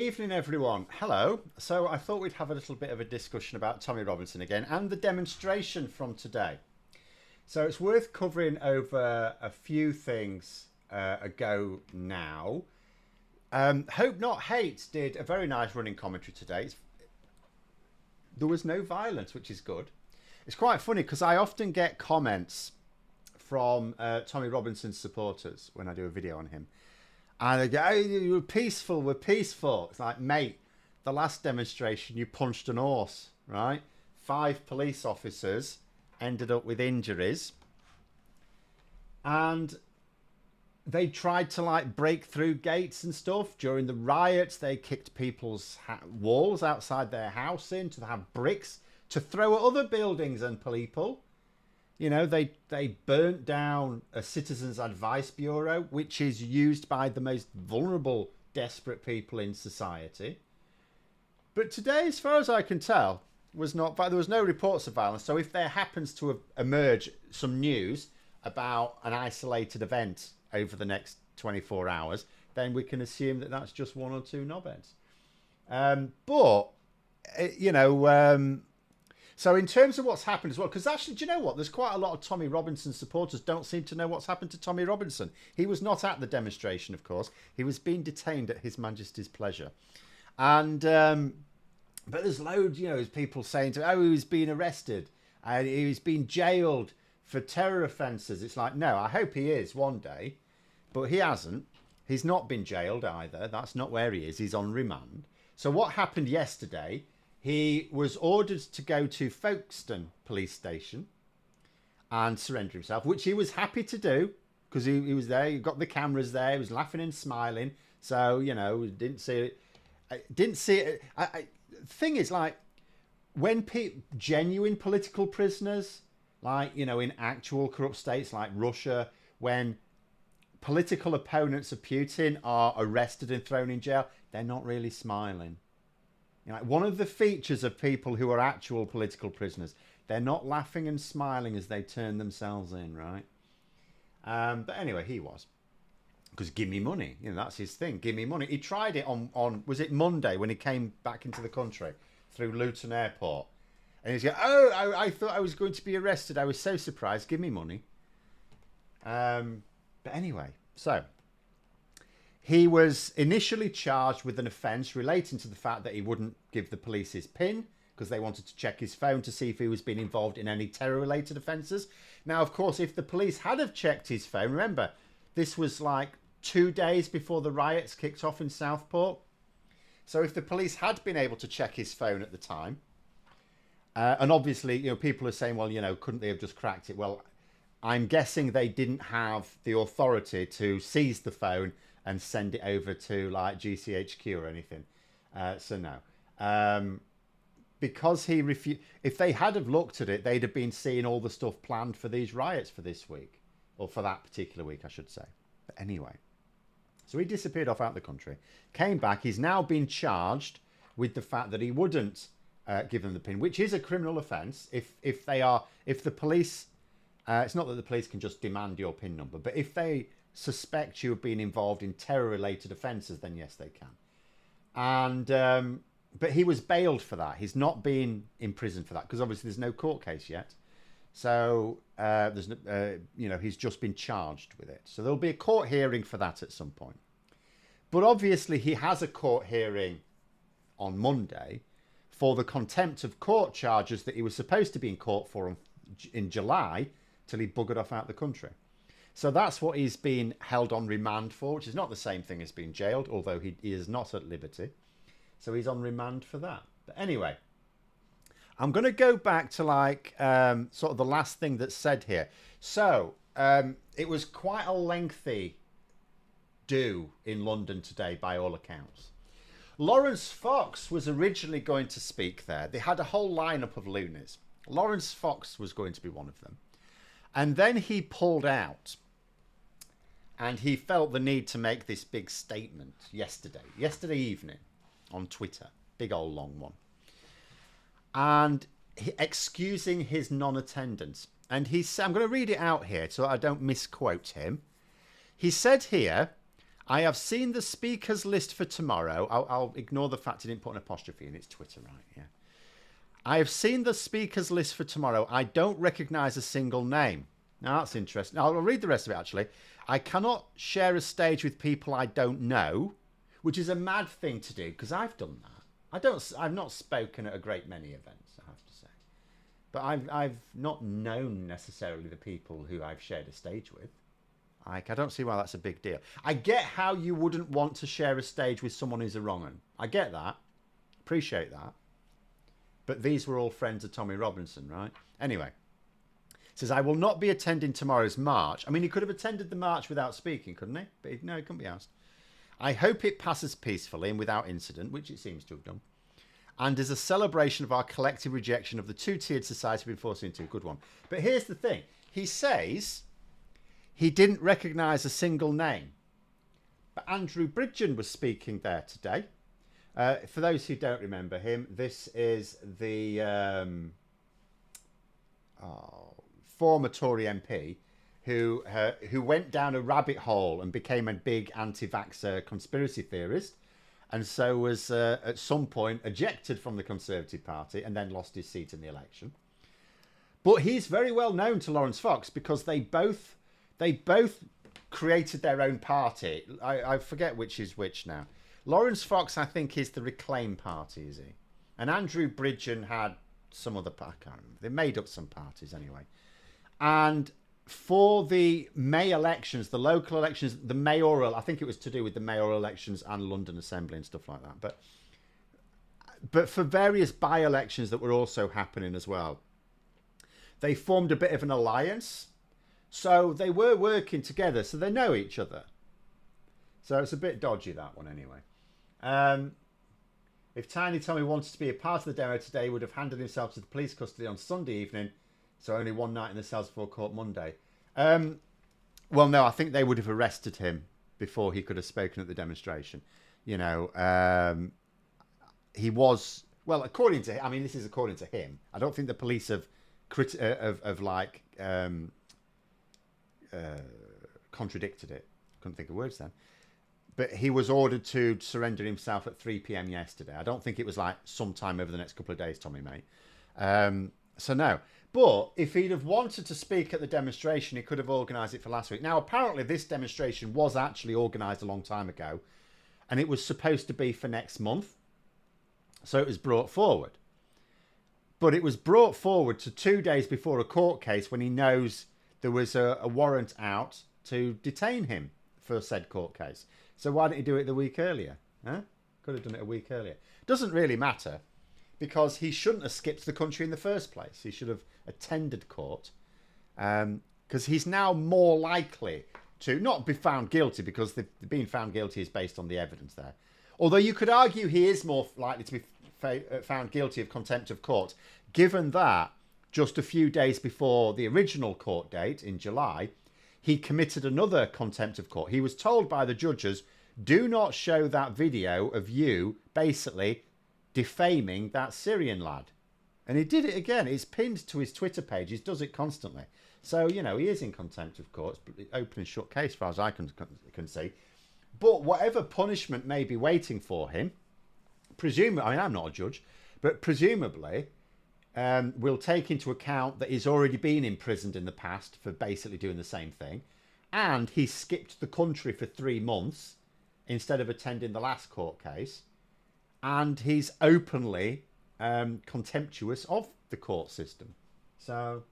Evening, everyone. Hello. So I thought we'd have a little bit of a discussion about Tommy Robinson again and the demonstration from today. So it's worth covering over a few things ago now. Hope Not Hate did a very nice running commentary today. There was no violence, which is good. It's quite funny because I often get comments from Tommy Robinson's supporters when I do a video on him. And they go, oh, we're peaceful, we're peaceful. It's like, mate, the last demonstration, you punched an horse, right? 5 police officers ended up with injuries. And they tried to, like, break through gates and stuff. During the riots, they kicked people's walls outside their house in to have bricks to throw at other buildings and people. You know, they burnt down a citizens' advice bureau, which is used by the most vulnerable, desperate people in society. But today, as far as I can tell, was not. There was no reports of violence. So if there happens to emerge some news about an isolated event over the next 24 hours, then we can assume that that's just 1 or 2 knobheads. So in terms of what's happened as well, because actually, do you know what? There's quite a lot of Tommy Robinson supporters don't seem to know what's happened to Tommy Robinson. He was not at the demonstration, of course. He was being detained at His Majesty's pleasure. And, but there's loads, there's people saying, he was being arrested. And he was being jailed for terror offences. It's like, no, I hope he is one day. But he hasn't. He's not been jailed either. That's not where he is. He's on remand. So what happened yesterday... He was ordered to go to Folkestone police station and surrender himself, which he was happy to do because he was there. He got the cameras there. He was laughing and smiling. So, didn't see it. Thing is, like, when genuine political prisoners, like, in actual corrupt states like Russia, when political opponents of Putin are arrested and thrown in jail, they're not really smiling. One of the features of people who are actual political prisoners, they're not laughing and smiling as they turn themselves in, right? But anyway, he was. Because give me money. That's his thing. Give me money. He tried it on was it Monday when he came back into the country through Luton Airport. And he's going, I thought I was going to be arrested. I was so surprised. Give me money. But anyway, so... He was initially charged with an offence relating to the fact that he wouldn't give the police his PIN because they wanted to check his phone to see if he was being involved in any terror-related offences. Now, of course, if the police had have checked his phone, remember, this was like 2 days before the riots kicked off in Southport. So if the police had been able to check his phone at the time, and obviously, people are saying, well, couldn't they have just cracked it? Well, I'm guessing they didn't have the authority to seize the phone and send it over to like GCHQ or anything. So no. Because he refused... If they had have looked at it, they'd have been seeing all the stuff planned for these riots for this week. Or for that particular week, I should say. But anyway. So he disappeared off out the country. Came back. He's now been charged with the fact that he wouldn't give them the PIN, which is a criminal offence. If the police... it's not that the police can just demand your PIN number, but if they... suspect you of being involved in terror-related offences, then yes, they can. And but he was bailed for that. He's not been in prison for that because obviously there's no court case yet. So there's he's just been charged with it. So there'll be a court hearing for that at some point. But obviously he has a court hearing on Monday for the contempt of court charges that he was supposed to be in court for in July till he buggered off out the country. So that's what he's been held on remand for, which is not the same thing as being jailed, although he is not at liberty. So he's on remand for that. But anyway, I'm going to go back to like sort of the last thing that's said here. So it was quite a lengthy do in London today, by all accounts. Lawrence Fox was originally going to speak there. They had a whole lineup of loonies. Lawrence Fox was going to be one of them. And then he pulled out and he felt the need to make this big statement yesterday evening on Twitter, big old long one. And excusing his non-attendance. And he said, I'm going to read it out here so I don't misquote him. He said here, I have seen the speakers list for tomorrow. I'll ignore the fact he didn't put an apostrophe in. It's Twitter, right? Yeah. I have seen the speakers list for tomorrow. I don't recognise a single name. Now, that's interesting. I'll read the rest of it, actually. I cannot share a stage with people I don't know, which is a mad thing to do, because I've done that. I've not spoken at a great many events, I have to say. But I've not known necessarily the people who I've shared a stage with. I don't see why that's a big deal. I get how you wouldn't want to share a stage with someone who's a wrong un. I get that. Appreciate that. But these were all friends of Tommy Robinson, right? Anyway. Says, I will not be attending tomorrow's march. I mean, he could have attended the march without speaking, couldn't he? But no, he couldn't be asked. I hope it passes peacefully and without incident, which it seems to have done, and is a celebration of our collective rejection of the two-tiered society we've been forced into. Good one. But here's the thing. He says he didn't recognise a single name. But Andrew Bridgen was speaking there today. For those who don't remember him, this is the former Tory MP who went down a rabbit hole and became a big anti-vaxxer conspiracy theorist, and so was at some point ejected from the Conservative Party and then lost his seat in the election. But he's very well known to Lawrence Fox because they both created their own party. I forget which is which now. Lawrence Fox, I think, is the Reclaim Party, is he? And Andrew Bridgen had some other, I can't remember. They made up some parties anyway. And for the May elections, the local elections, the mayoral, I think it was to do with the mayoral elections and London Assembly and stuff like that. But for various by-elections that were also happening as well, they formed a bit of an alliance. So they were working together, so they know each other. So it's a bit dodgy, that one, anyway. If Tiny Tommy wanted to be a part of the demo today, he would have handed himself to the police custody on Sunday evening, so only one night in the cells before court Monday. Well, no, I think they would have arrested him before he could have spoken at the demonstration. You know, he was, well, according to, I mean, this is according to him. I don't think the police have contradicted it. Couldn't think of words then. But he was ordered to surrender himself at 3 p.m. yesterday. I don't think it was like sometime over the next couple of days, Tommy, mate. So no. But if he'd have wanted to speak at the demonstration, he could have organised it for last week. Now, apparently this demonstration was actually organised a long time ago, and it was supposed to be for next month. So it was brought forward. But it was brought forward to 2 days before a court case when he knows there was a warrant out to detain him for said court case. So why didn't he do it the week earlier? Huh? Could have done it a week earlier. Doesn't really matter, because he shouldn't have skipped the country in the first place. He should have attended court, because he's now more likely to not be found guilty, because the being found guilty is based on the evidence there. Although you could argue he is more likely to be found guilty of contempt of court, given that just a few days before the original court date in July, he committed another contempt of court. He was told by the judges, do not show that video of you basically defaming that Syrian lad. And he did it again. It's pinned to his Twitter page. He does it constantly. So, you know, he is in contempt of court. It's open and shut case, as far as I can see. But whatever punishment may be waiting for him, presumably, I mean, I'm not a judge, but presumably we'll take into account that he's already been imprisoned in the past for basically doing the same thing. And he skipped the country for 3 months instead of attending the last court case. And he's openly contemptuous of the court system. So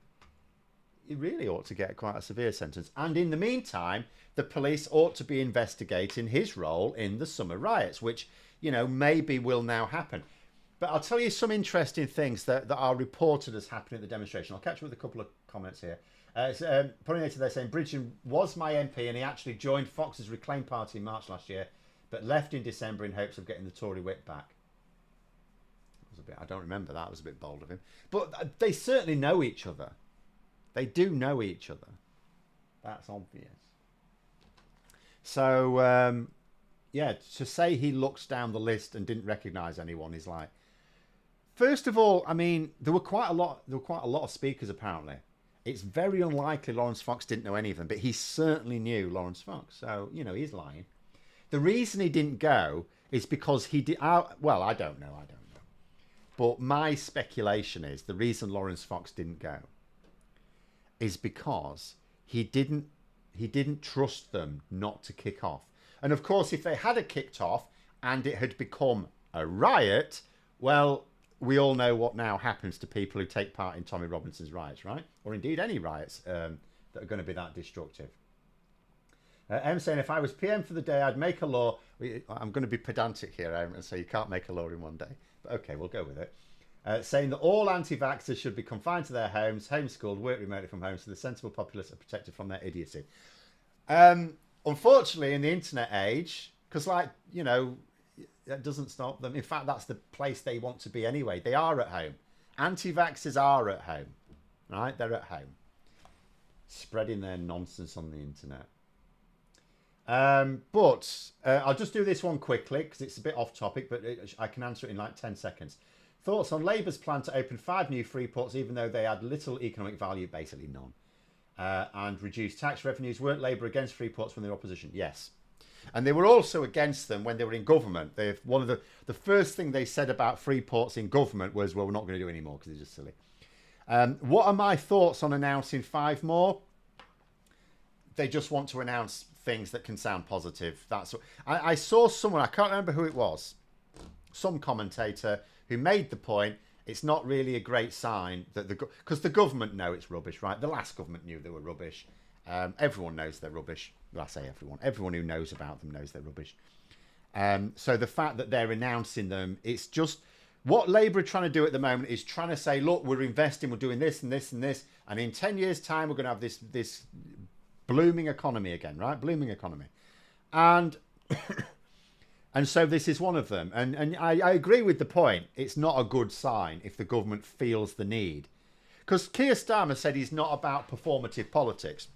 he really ought to get quite a severe sentence. And in the meantime, the police ought to be investigating his role in the summer riots, which, you know, maybe will now happen. But I'll tell you some interesting things that are reported as happening at the demonstration. I'll catch you with a couple of comments here. Putting it to there saying, Bridgen was my MP and he actually joined Fox's Reclaim Party in March last year, but left in December in hopes of getting the Tory whip back. I don't remember that. It was a bit bold of him. But they certainly know each other. They do know each other. That's obvious. So, yeah, to say he looks down the list and didn't recognise anyone is like... First of all, I mean, there were quite a lot of speakers, apparently. It's very unlikely Lawrence Fox didn't know any of them, but he certainly knew Lawrence Fox. So, you know, he's lying. The reason he didn't go is because he did. Well, I don't know. But my speculation is the reason Lawrence Fox didn't go is because he didn't trust them not to kick off. And of course, if they had kicked off and it had become a riot, well, we all know what now happens to people who take part in Tommy Robinson's riots, right? Or indeed any riots that are going to be that destructive. M saying, if I was PM for the day, I'd make a law. I'm going to be pedantic here, and say you can't make a law in one day. But okay, we'll go with it. Saying that all anti-vaxxers should be confined to their homes, homeschooled, work remotely from home, so the sensible populace are protected from their idiocy. Unfortunately, in the internet age, because, like, you know, that doesn't stop them. In fact, that's the place they want to be anyway. They are at home. Anti-vaxxers are at home, right? They're at home, spreading their nonsense on the internet. But I'll just do this one quickly because it's a bit off topic, but I can answer it in like 10 seconds. Thoughts on Labour's plan to open 5 new free ports, even though they had little economic value, basically none, and reduce tax revenues. Weren't Labour against free ports when they were opposition? Yes. And they were also against them when they were in government. One of the first thing they said about free ports in government was, well, we're not going to do any more because they're just silly. What are my thoughts on announcing 5 more? They just want to announce things that can sound positive. That's what, I saw someone, I can't remember who it was, some commentator who made the point, it's not really a great sign that because the government know it's rubbish, right? The last government knew they were rubbish. Everyone knows they're rubbish. Well, I say everyone who knows about them knows they're rubbish. So the fact that they're announcing them, it's just what Labour are trying to do at the moment is trying to say, look, we're investing, we're doing this and this and this, and in 10 years time we're going to have this blooming economy again, right? Blooming economy. And and so this is one of them. And I agree with the point. It's not a good sign if the government feels the need. Because Keir Starmer said he's not about performative politics,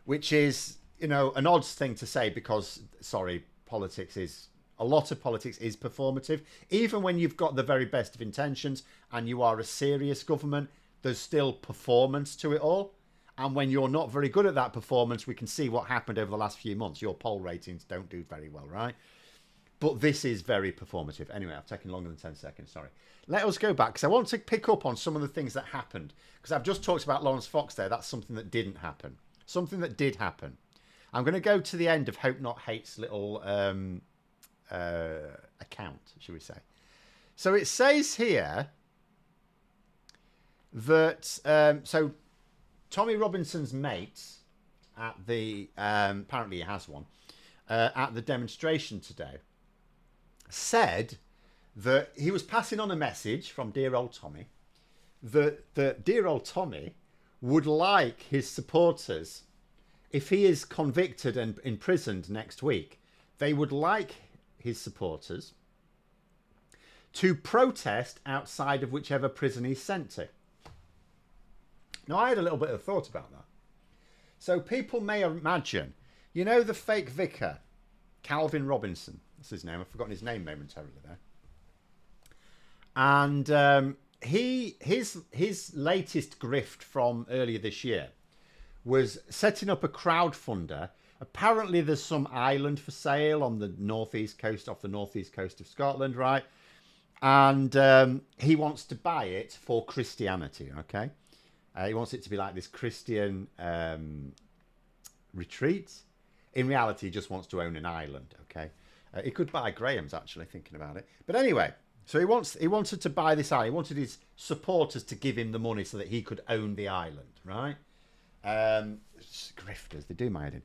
which is, you know, an odd thing to say because, sorry, a lot of politics is performative. Even when you've got the very best of intentions and you are a serious government, there's still performance to it all. And when you're not very good at that performance, we can see what happened over the last few months. Your poll ratings don't do very well, right? But this is very performative. Anyway, I've taken longer than 10 seconds, sorry. Let us go back, because I want to pick up on some of the things that happened. Because I've just talked about Lawrence Fox there. That's something that didn't happen. Something that did happen. I'm going to go to the end of Hope Not Hate's little account, should we say. So it says here that... so Tommy Robinson's mates at the... apparently he has one. At the demonstration today said that he was passing on a message from dear old Tommy that dear old Tommy would like his supporters, if he is convicted and imprisoned next week, they would like his supporters to protest outside of whichever prison he's sent to. Now, I had a little bit of thought about that. So people may imagine, you know, the fake vicar, Calvin Robinson, that's his name. I've forgotten his name momentarily there. And his latest grift from earlier this year was setting up a crowdfunder. Apparently there's some island for sale on the northeast coast, off the northeast coast of Scotland, right? And he wants to buy it for Christianity, okay? He wants it to be like this Christian retreat. In reality, he just wants to own an island, okay? He could buy Graham's, actually, thinking about it. But anyway, so he wanted to buy this island. He wanted his supporters to give him the money so that he could own the island, right? Grifters, they do my head in.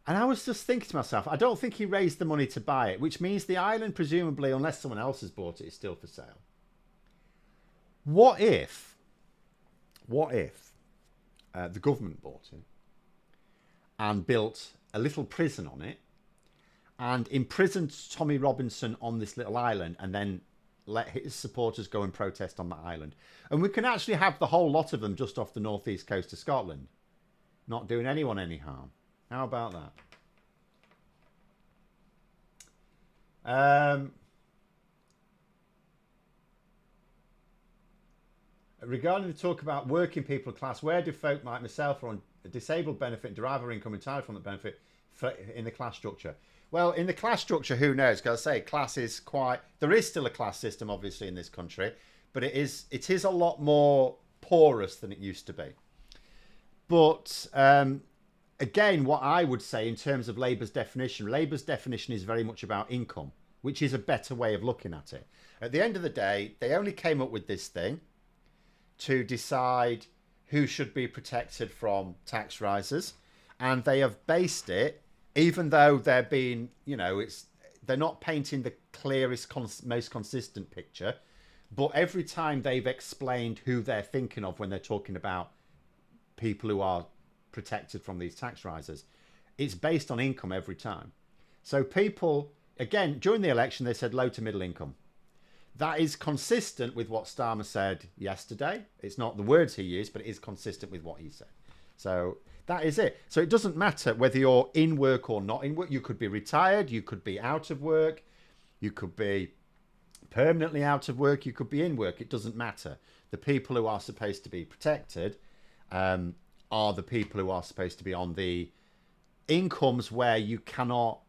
And I was just thinking to myself, I don't think he raised the money to buy it, which means the island, presumably, unless someone else has bought it, is still for sale. What if the government bought it and built a little prison on it and imprisoned Tommy Robinson on this little island and then let his supporters go and protest on that island? And we can actually have the whole lot of them just off the northeast coast of Scotland, not doing anyone any harm. How about that? Regarding the talk about working people class, where do folk like myself or on a disabled benefit derive our income entirely from the benefit in the class structure. Well, in the class structure, who knows? Because I say class is quite. There is still a class system, obviously, in this country, but it is a lot more porous than it used to be. But again, what I would say in terms of Labour's definition is very much about income, which is a better way of looking at it. At the end of the day, they only came up with this thing to decide who should be protected from tax rises, and they have based it. Even though they're being, they're not painting the clearest, most consistent picture, but every time they've explained who they're thinking of when they're talking about people who are protected from these tax rises, it's based on income every time. So people, again, during the election, they said low to middle income. That is consistent with what Starmer said yesterday. It's not the words he used, but it is consistent with what he said. So that is it. So it doesn't matter whether you're in work or not in work. You could be retired. You could be out of work. You could be permanently out of work. You could be in work. It doesn't matter. The people who are supposed to be protected are the people who are supposed to be on the incomes where you cannot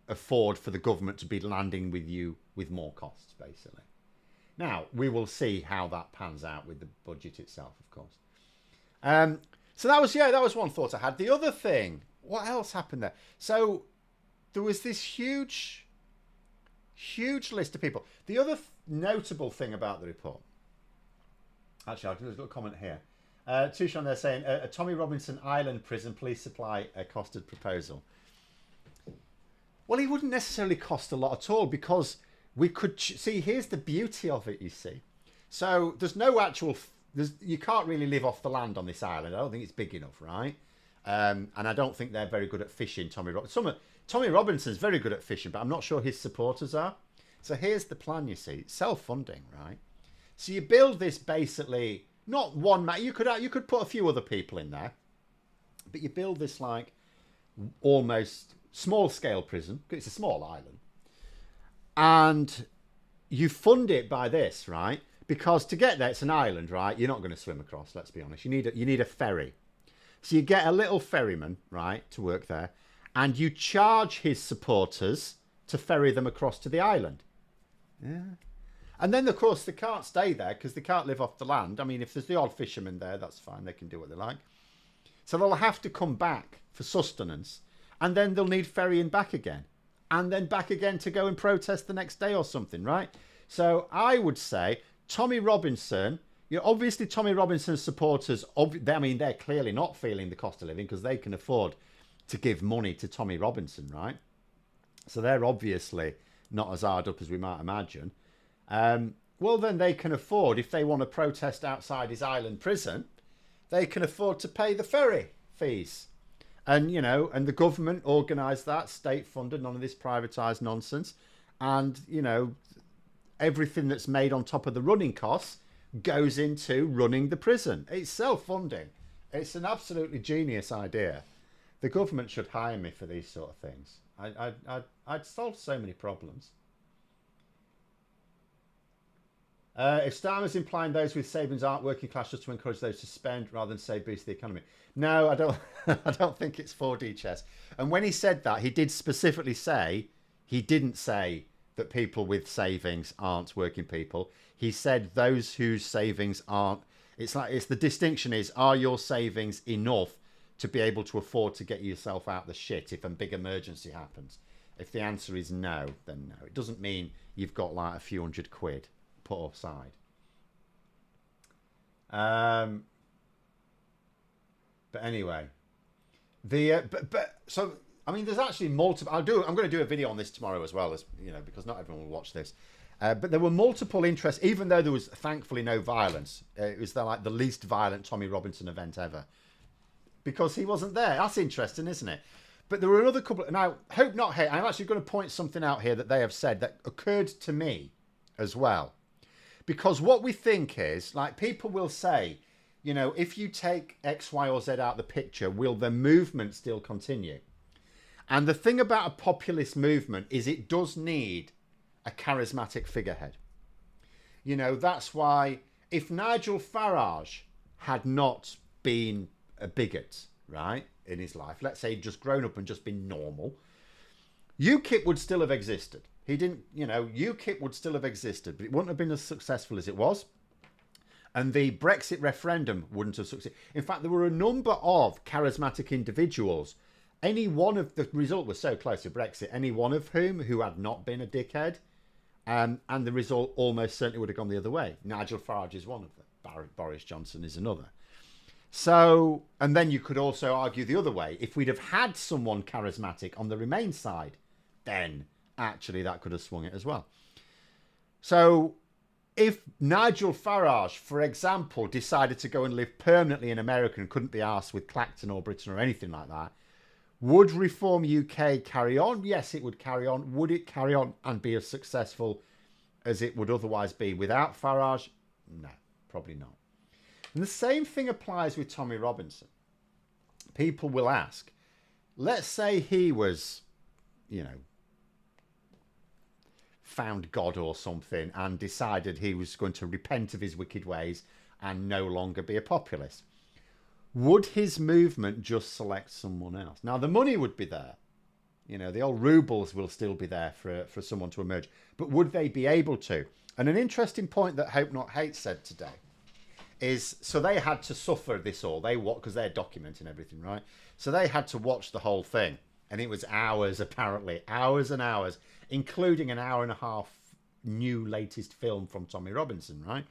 afford for the government to be landing with you with more costs, basically. Now, we will see how that pans out with the budget itself, of course. So that was one thought I had. The other thing, what else happened there? So there was this huge list of people. The other notable thing about the report, actually, I'll do a little comment here. Tushan, they're saying a Tommy Robinson Island prison police supply costed proposal. Well, he wouldn't necessarily cost a lot at all, because we could see. Here's the beauty of it. You see, so there's no actual. You can't really live off the land on this island. I don't think it's big enough, right? And I don't think they're very good at fishing. Tommy Robinson's very good at fishing, but I'm not sure his supporters are. So here's the plan. You see, self-funding, right? So you build this basically not one man. You could put a few other people in there, but you build this like almost small-scale prison, because it's a small island, and you fund it by this, right? Because to get there, it's an island, right? You're not going to swim across, let's be honest. You need a ferry. So you get a little ferryman, right, to work there, and you charge his supporters to ferry them across to the island. Yeah. And then, of course, they can't stay there because they can't live off the land. I mean, if there's the odd fisherman there, that's fine. They can do what they like. So they'll have to come back for sustenance, and then they'll need ferrying back again, and then back again to go and protest the next day or something, right? So I would say Tommy Robinson, obviously Tommy Robinson's supporters, they're clearly not feeling the cost of living because they can afford to give money to Tommy Robinson, right? So they're obviously not as hard up as we might imagine. Well, then they can afford, if they want to protest outside his island prison, they can afford to pay the ferry fees. And, and the government organised that, state-funded, none of this privatised nonsense. And, everything that's made on top of the running costs goes into running the prison. It's self-funding. It's an absolutely genius idea. The government should hire me for these sort of things. I'd solve so many problems. If Starmer's implying those with savings aren't working class just to encourage those to spend rather than say boost the economy. No, I don't. I don't think it's 4D chess. And when he said that, he did specifically say, he didn't say that people with savings aren't working people. He said those whose savings aren't. It's the distinction is, are your savings enough to be able to afford to get yourself out the shit if a big emergency happens? If the answer is no, then no. It doesn't mean you've got like a few £100 put aside. But anyway, so I mean, there's actually multiple. I'm going to do a video on this tomorrow as well, as because not everyone will watch this. But there were multiple interests, even though there was thankfully no violence. It was the least violent Tommy Robinson event ever, because he wasn't there. That's interesting, isn't it? But there were another couple. And I hope not hate. I'm actually going to point something out here that they have said that occurred to me as well. Because what we think is, like, people will say, if you take X, Y, or Z out of the picture, will the movement still continue? And the thing about a populist movement is it does need a charismatic figurehead. That's why if Nigel Farage had not been a bigot, right? in his life, let's say he'd just grown up and just been normal, UKIP would still have existed. He didn't, UKIP would still have existed, but it wouldn't have been as successful as it was. And the Brexit referendum wouldn't have succeeded. In fact, there were a number of charismatic individuals. Any one of the result was so close to Brexit, any one of who had not been a dickhead, and the result almost certainly would have gone the other way. Nigel Farage is one of them. Boris Johnson is another. So, and then you could also argue the other way. If we'd have had someone charismatic on the Remain side, then actually that could have swung it as well. So if Nigel Farage, for example, decided to go and live permanently in America and couldn't be arsed with Clacton or Britain or anything like that, would Reform UK carry on? Yes, it would carry on. Would it carry on and be as successful as it would otherwise be without Farage? No, probably not. And the same thing applies with Tommy Robinson. People will ask, let's say he was, found God or something and decided he was going to repent of his wicked ways and no longer be a populist. Would his movement just select someone else? Now, the money would be there. The old rubles will still be there for someone to emerge. But would they be able to? And an interesting point that Hope Not Hate said today is, so they had to suffer this all. Because they're documenting everything, right? So they had to watch the whole thing. And it was hours, apparently. Hours and hours, including an hour and a half new latest film from Tommy Robinson, right?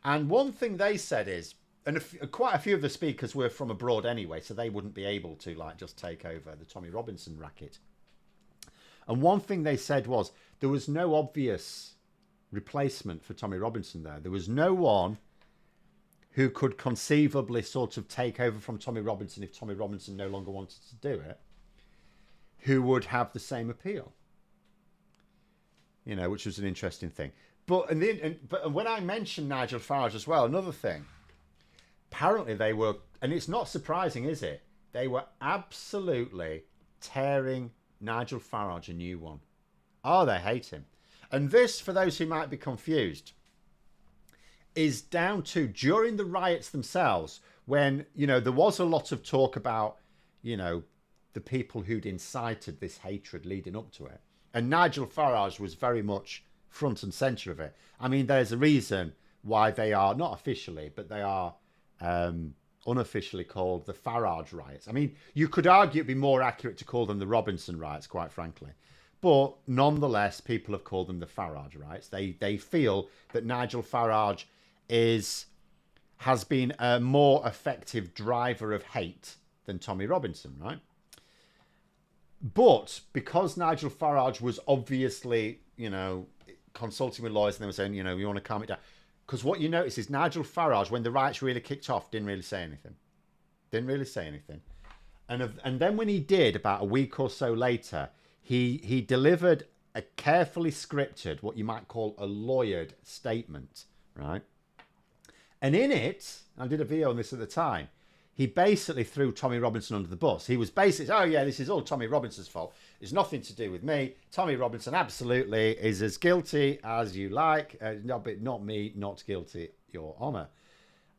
And one thing they said is, and quite a few of the speakers were from abroad anyway, so they wouldn't be able to just take over the Tommy Robinson racket. And one thing they said was there was no obvious replacement for Tommy Robinson there. There was no one who could conceivably sort of take over from Tommy Robinson if Tommy Robinson no longer wanted to do it, who would have the same appeal. Which was an interesting thing. But when I mentioned Nigel Farage as well, another thing, apparently they were, and it's not surprising, is it? They were absolutely tearing Nigel Farage a new one. Oh, they hate him. And this, for those who might be confused, is down to during the riots themselves, when, there was a lot of talk about, the people who'd incited this hatred leading up to it. And Nigel Farage was very much front and centre of it. I mean, there's a reason why they are, not officially, but they are unofficially called the Farage riots. I mean, you could argue it'd be more accurate to call them the Robinson riots, quite frankly. But nonetheless, people have called them the Farage riots. They feel that Nigel Farage has been a more effective driver of hate than Tommy Robinson, right? But because Nigel Farage was obviously, consulting with lawyers, and they were saying, you want to calm it down. Because what you notice is Nigel Farage, when the riots really kicked off, didn't really say anything. And then when he did, about a week or so later, he delivered a carefully scripted, what you might call a lawyered statement, right? And in it, I did a video on this at the time, he basically threw Tommy Robinson under the bus. He was basically, oh yeah, this is all Tommy Robinson's fault. It's nothing to do with me. Tommy Robinson absolutely is as guilty as you like. Not me, not guilty, Your Honour.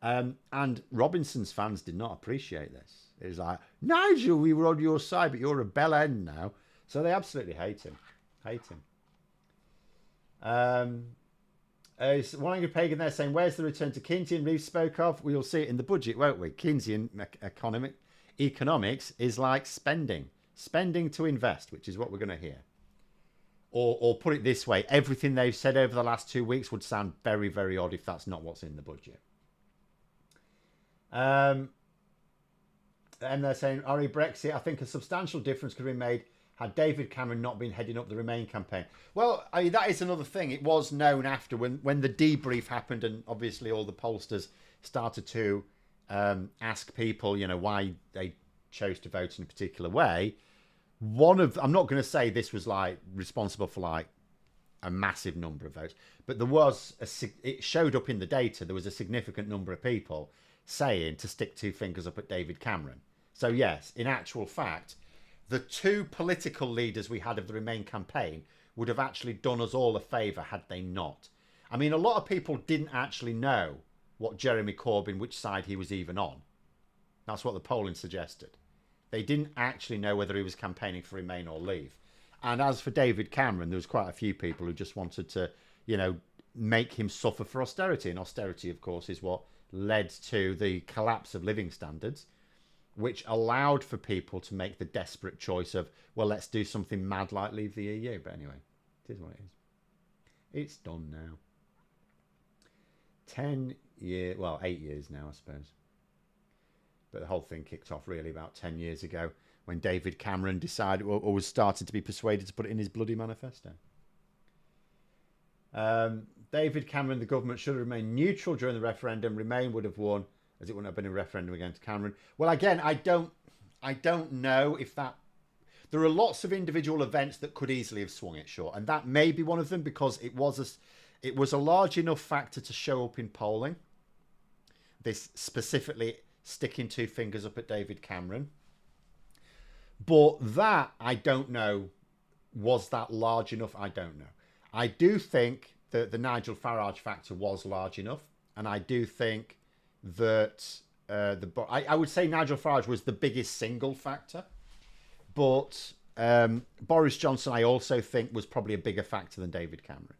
And Robinson's fans did not appreciate this. It was like, Nigel, we were on your side, but you're a bell end now. So they absolutely hate him. One pagan there saying, where's the return to Keynesian Reeves spoke of? We'll see it in the budget, won't we? Keynesian economics is like spending to invest, which is what we're going to hear. Or put it this way, everything they've said over the last 2 weeks would sound very, very odd if that's not what's in the budget. And they're saying, Ori, Brexit, I think a substantial difference could be made had David Cameron not been heading up the Remain campaign. Well, that is another thing. It was known after when the debrief happened, and obviously all the pollsters started to ask people, why they chose to vote in a particular way. I'm not going to say this was responsible for a massive number of votes, but it showed up in the data. There was a significant number of people saying to stick two fingers up at David Cameron. So yes, in actual fact, the two political leaders we had of the Remain campaign would have actually done us all a favour had they not. I mean, a lot of people didn't actually know what Jeremy Corbyn, which side he was even on. That's what the polling suggested. They didn't actually know whether he was campaigning for Remain or Leave. And as for David Cameron, there was quite a few people who just wanted to, make him suffer for austerity. And austerity, of course, is what led to the collapse of living standards, which allowed for people to make the desperate choice of, well, let's do something mad like leave the EU. But anyway, it is what it is. It's done now. 8 years now, I suppose. But the whole thing kicked off really about 10 years ago when David Cameron decided, or was started to be persuaded to put it in his bloody manifesto. David Cameron, the government should have remained neutral during the referendum. Remain would have won, as it wouldn't have been a referendum against Cameron. Well, again, I don't know if that... There are lots of individual events that could easily have swung it short, and that may be one of them because it was a large enough factor to show up in polling. This specifically sticking two fingers up at David Cameron. But that, I don't know, was that large enough? I don't know. I do think that the Nigel Farage factor was large enough, and I do think that I would say Nigel Farage was the biggest single factor, but Boris Johnson I also think was probably a bigger factor than David Cameron.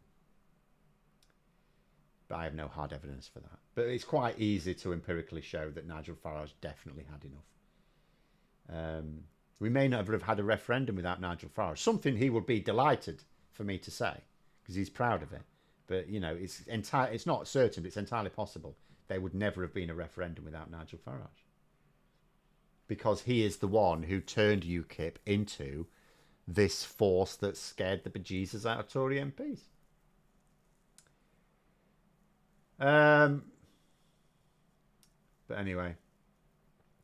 But I have no hard evidence for that. But it's quite easy to empirically show that Nigel Farage definitely had enough. We may never have had a referendum without Nigel Farage. Something he would be delighted for me to say, because he's proud of it. But, it's not certain, but it's entirely possible there would never have been a referendum without Nigel Farage. Because he is the one who turned UKIP into this force that scared the bejesus out of Tory MPs. But anyway.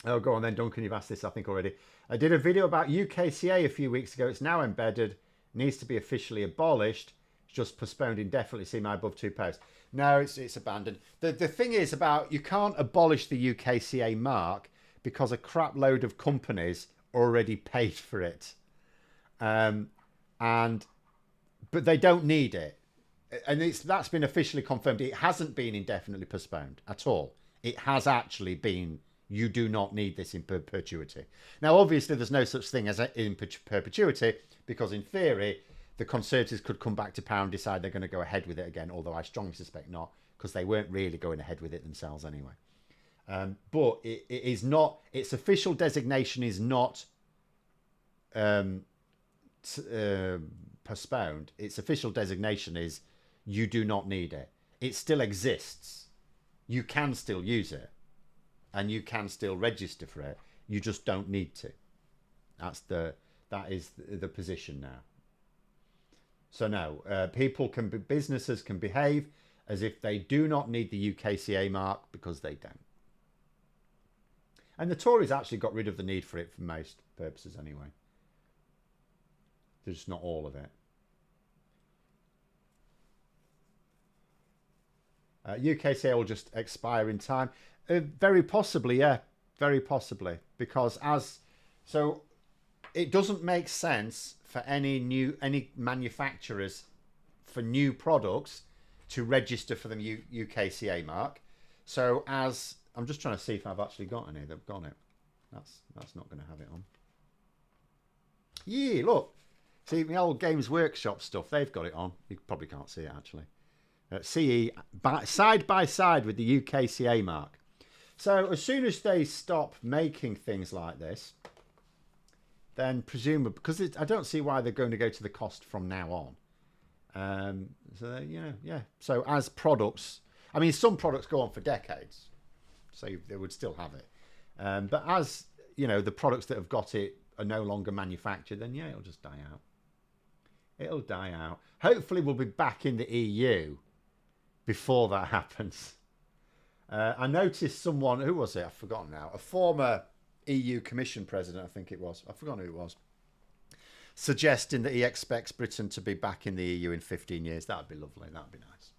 Oh, go on then, Duncan. You've asked this, I think, already. I did a video about UKCA a few weeks ago. It's now embedded. Needs to be officially abolished. It's just postponed indefinitely. See my above two posts. No, it's abandoned. The thing is about you can't abolish the UKCA mark because a crap load of companies already paid for it. But they don't need it. And that's been officially confirmed. It hasn't been indefinitely postponed at all. It has actually been, you do not need this in perpetuity. Now, obviously, there's no such thing as in perpetuity, because in theory, the Conservatives could come back to power and decide they're going to go ahead with it again, although I strongly suspect not, because they weren't really going ahead with it themselves anyway. But it is not, its official designation is not postponed. Its official designation is you do not need it. It still exists. You can still use it. And you can still register for it. You just don't need to. That is the position now. So no, businesses can behave as if they do not need the UKCA mark because they don't. And the Tories actually got rid of the need for it for most purposes anyway. There's not all of it. UKCA will just expire in time. Very possibly, yeah. Very possibly. Because it doesn't make sense for any manufacturers for new products to register for the UKCA mark. So I'm just trying to see if I've actually got any that have got it. That's not going to have it on. Yeah, look. See, the old Games Workshop stuff, they've got it on. You probably can't see it, actually. CE, side by side with the UKCA mark. So as soon as they stop making things like this, then presumably, because I don't see why they're going to go to the cost from now on. So as products, I mean, some products go on for decades, so they would still have it. But as, the products that have got it are no longer manufactured, then yeah, it'll just die out. It'll die out. Hopefully we'll be back in the EU before that happens. I noticed someone, who was it? I've forgotten now. A former EU Commission President, I think it was. I've forgotten who it was. Suggesting that he expects Britain to be back in the EU in 15 years. That would be lovely. That would be nice.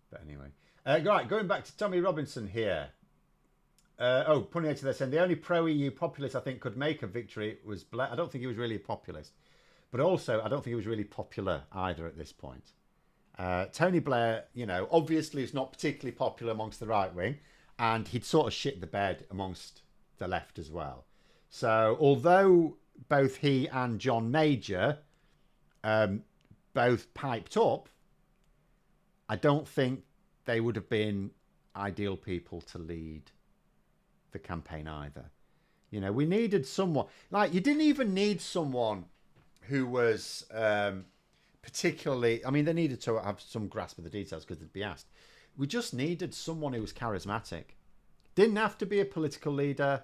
But anyway. Right, going back to Tommy Robinson here. Putting it to this end, the only pro-EU populist I think could make a victory was Blair. I don't think he was really a populist. But also, I don't think he was really popular either at this point. Tony Blair, obviously is not particularly popular amongst the right wing. and he'd sort of shit the bed amongst the left as well. So although both he and John Major both piped up, I don't think they would have been ideal people to lead the campaign either. You know, we needed someone, like, you didn't even need someone who was particularly, I mean, they needed to have some grasp of the details because they'd be asked. We just needed someone who was charismatic. Didn't have to be a political leader.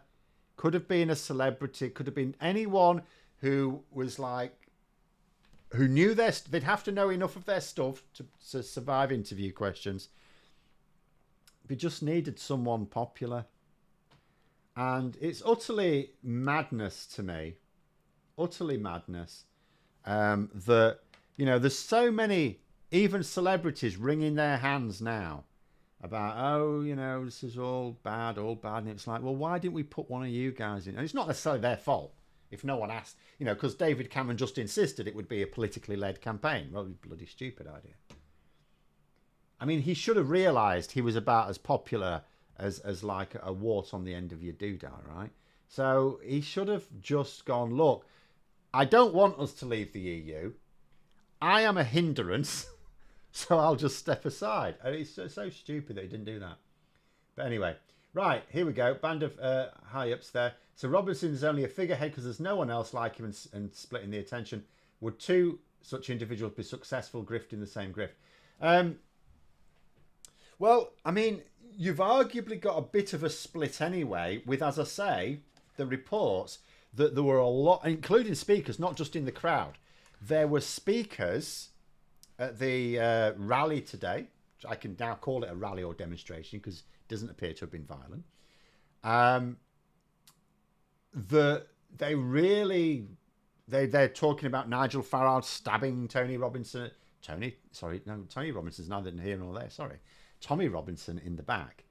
Could have been a celebrity. Could have been anyone who was like, who knew they'd have to know enough of their stuff to survive interview questions. We just needed someone popular. And it's utterly madness to me. Utterly madness. That, you know, there's so many, even celebrities wringing their hands now about, oh, you know, this is all bad. And it's like, well, why didn't we put one of you guys in? And it's not necessarily their fault if no one asked, you know, because David Cameron just insisted it would be a politically led campaign. Well, bloody stupid idea. I mean, he should have realised he was about as popular as like a wart on the end of your doodah, right? So he should have just gone, look, I don't want us to leave the EU. I am a hindrance, so I'll just step aside. And it's so stupid that he didn't do that. But anyway, right, here we go. Band of high-ups there. So Robinson is only a figurehead because there's no one else like him and splitting the attention. Would two such individuals be successful grifting the same grift? Well, I mean, you've arguably got a bit of a split anyway with, as I say, the reports that there were a lot, including speakers, not just in the crowd. There were speakers at the rally today. Which I can now call it a rally or demonstration because it doesn't appear to have been violent. They're talking about Nigel Farage stabbing Tony Robinson. Tony Robinson's neither here nor there. Sorry. Tommy Robinson in the back.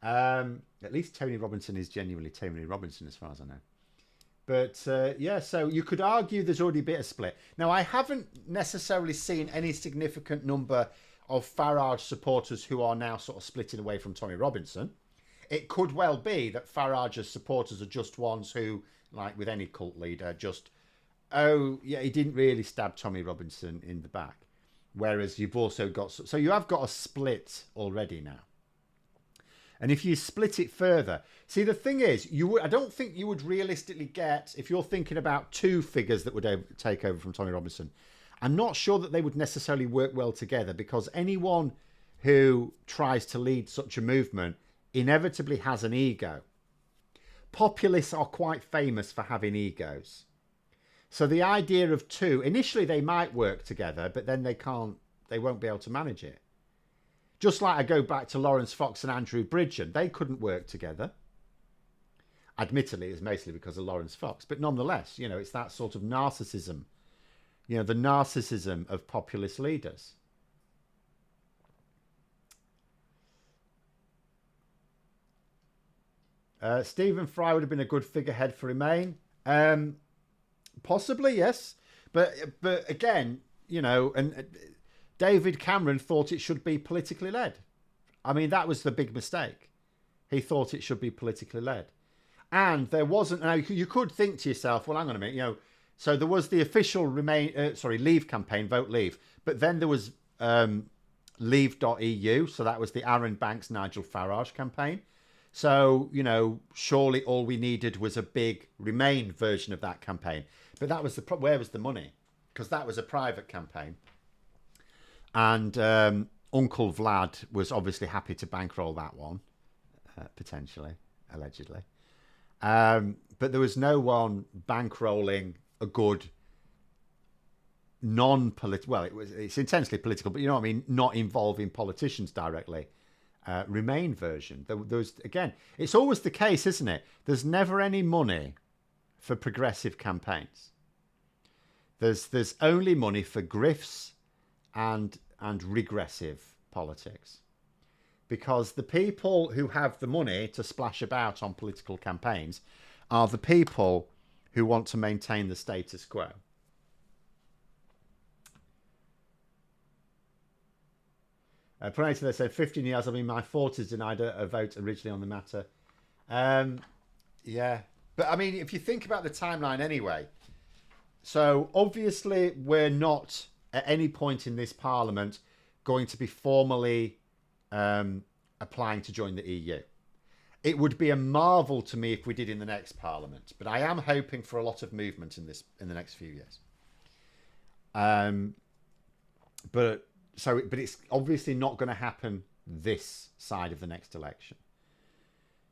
At least Tony Robinson is genuinely Tony Robinson as far as I know. But yeah, so you could argue there's already a bit of split. Now, I haven't necessarily seen any significant number of Farage supporters who are now sort of splitting away from Tommy Robinson. It could well be that Farage's supporters are just ones who, like with any cult leader, just, oh, yeah, he didn't really stab Tommy Robinson in the back. Whereas you've also got, so you have got a split already now. And if you split it further, see, the thing is, I don't think you would realistically get, if you're thinking about two figures that would take over from Tommy Robinson, I'm not sure that they would necessarily work well together, because anyone who tries to lead such a movement inevitably has an ego. Populists are quite famous for having egos. So the idea of two, initially they might work together, but then they won't be able to manage it. Just like I go back to Lawrence Fox and Andrew Bridgen, they couldn't work together. Admittedly, it's mostly because of Lawrence Fox, but nonetheless, you know, it's that sort of narcissism, you know, the narcissism of populist leaders. Stephen Fry would have been a good figurehead for Remain. Possibly, yes. But again, you know, and David Cameron thought it should be politically led. I mean, that was the big mistake. He thought it should be politically led. And there wasn't, now you could think to yourself, well, hang on a minute, you know, so there was the official Leave campaign, Vote Leave. But then there was Leave.eu. So that was the Aaron Banks, Nigel Farage campaign. So, you know, surely all we needed was a big Remain version of that campaign. But that was where was the money? Because that was a private campaign. And Uncle Vlad was obviously happy to bankroll that one, potentially, allegedly. But there was no one bankrolling a good non-political, well, it's intensely political, but you know what I mean, not involving politicians directly. Remain version. There was, again, it's always the case, isn't it? There's never any money for progressive campaigns. There's only money for grifts and regressive politics, because the people who have the money to splash about on political campaigns are the people who want to maintain the status quo. Prior to this, said 15 years, I'm in my 40s, denied a vote originally on the matter. Yeah. But I mean, if you think about the timeline anyway, so obviously we're not at any point in this parliament going to be formally applying to join the EU. It would be a marvel to me if we did in the next parliament, but I am hoping for a lot of movement in the next few years. But it's obviously not going to happen this side of the next election.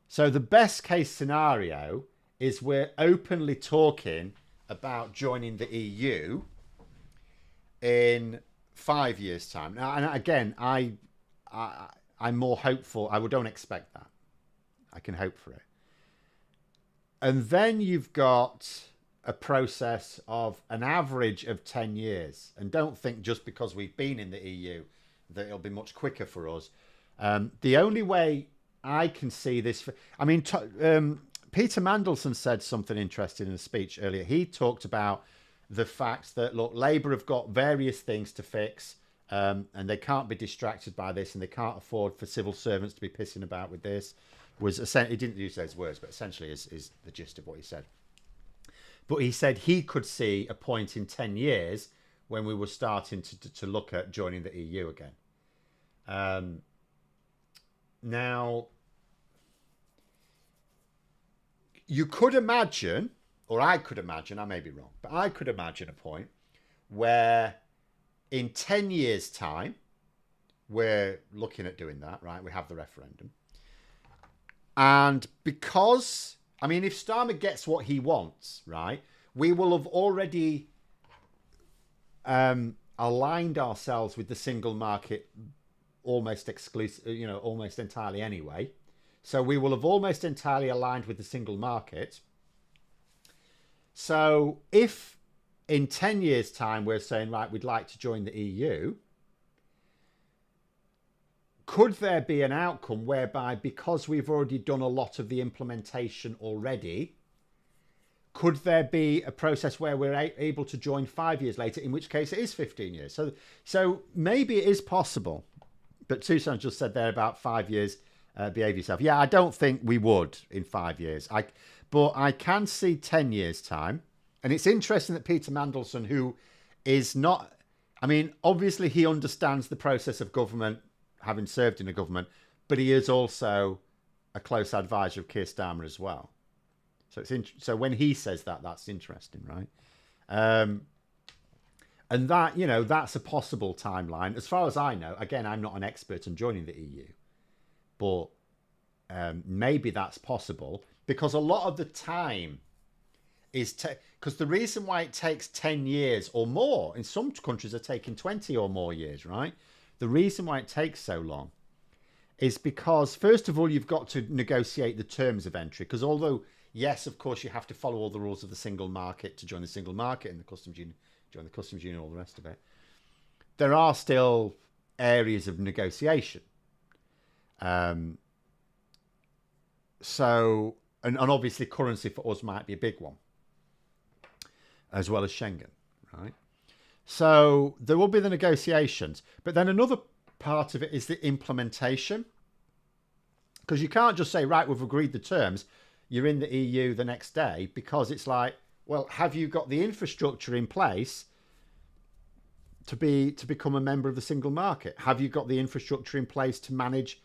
So the best case scenario is we're openly talking about joining the EU in 5 years' time. Now, and again, I'm more hopeful. I don't expect that. I can hope for it. And then you've got a process of an average of 10 years. And don't think just because we've been in the EU that it'll be much quicker for us. The only way I can see this... I mean, Peter Mandelson said something interesting in a speech earlier. He talked about the fact that, look, Labour have got various things to fix, and they can't be distracted by this, and they can't afford for civil servants to be pissing about with this. He didn't use those words, but essentially is the gist of what he said. But he said he could see a point in 10 years when we were starting to look at joining the EU again. Now, you could imagine, or I could imagine, I may be wrong, but I could imagine a point where in 10 years' time, we're looking at doing that, right? We have the referendum. And because, I mean, if Starmer gets what he wants, right, we will have already aligned ourselves with the single market almost almost entirely anyway. So we will have almost entirely aligned with the single market. So if in 10 years' time we're saying, right, we'd like to join the EU, could there be an outcome whereby, because we've already done a lot of the implementation already, could there be a process where we're able to join 5 years later, in which case it is 15 years? So maybe it is possible. But Susan just said there about 5 years, behave yourself. Yeah, I don't think we would in 5 years. But I can see 10 years' time. And it's interesting that Peter Mandelson, who is not... I mean, obviously he understands the process of government, having served in a government, but he is also a close advisor of Keir Starmer as well. So so when he says that, that's interesting, right? And that, that's a possible timeline. As far as I know, again, I'm not an expert on joining the EU, but maybe that's possible, because a lot of the time is... Because the reason why it takes 10 years or more, in some countries are taking 20 or more years, right? The reason why it takes so long is because, first of all, you've got to negotiate the terms of entry. Because although, yes, of course, you have to follow all the rules of the single market to join the single market and the customs union, join the customs union, all the rest of it, there are still areas of negotiation. So, and obviously currency for us might be a big one, as well as Schengen, right? So there will be the negotiations. But then another part of it is the implementation. Because you can't just say, right, we've agreed the terms, you're in the EU the next day, because it's like, well, have you got the infrastructure in place to become a member of the single market? Have you got the infrastructure in place to manage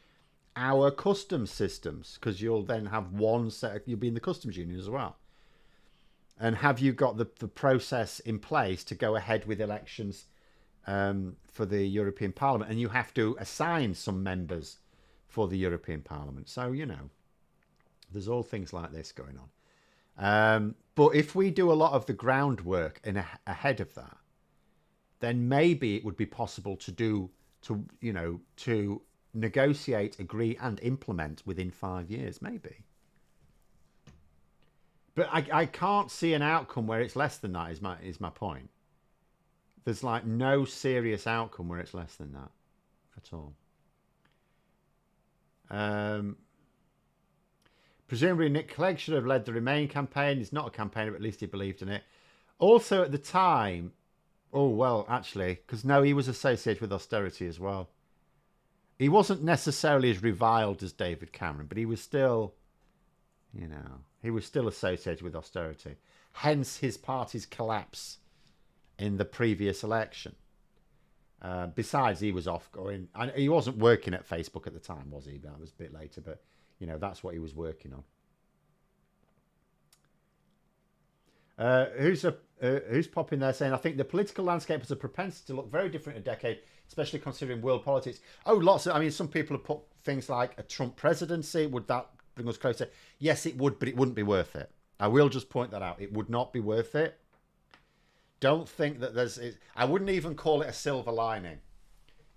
our customs systems? Because you'll then have one set, you'll be in the customs union as well. And have you got the process in place to go ahead with elections for the European Parliament? And you have to assign some members for the European Parliament. So, there's all things like this going on. But if we do a lot of the groundwork ahead of that, then maybe it would be possible to negotiate, agree, and implement within 5 years, maybe. But I can't see an outcome where it's less than that, is my point. There's like no serious outcome where it's less than that at all. Presumably Nick Clegg should have led the Remain campaign. He's not a campaigner, but at least he believed in it. Also at the time, oh, well, actually, because no, he was associated with austerity as well. he wasn't necessarily as reviled as David Cameron, but he was still, he was still associated with austerity. Hence his party's collapse in the previous election. Besides, he was off going, and he wasn't working at Facebook at the time, was he? That was a bit later, but that's what he was working on. Who's popping there saying, I think the political landscape has a propensity to look very different in a decade, especially considering world politics. Oh, lots of, some people have put things like a Trump presidency. Would that bring us closer? Yes, it would, but it wouldn't be worth it. I will just point that out. It would not be worth it. Don't think that I wouldn't even call it a silver lining.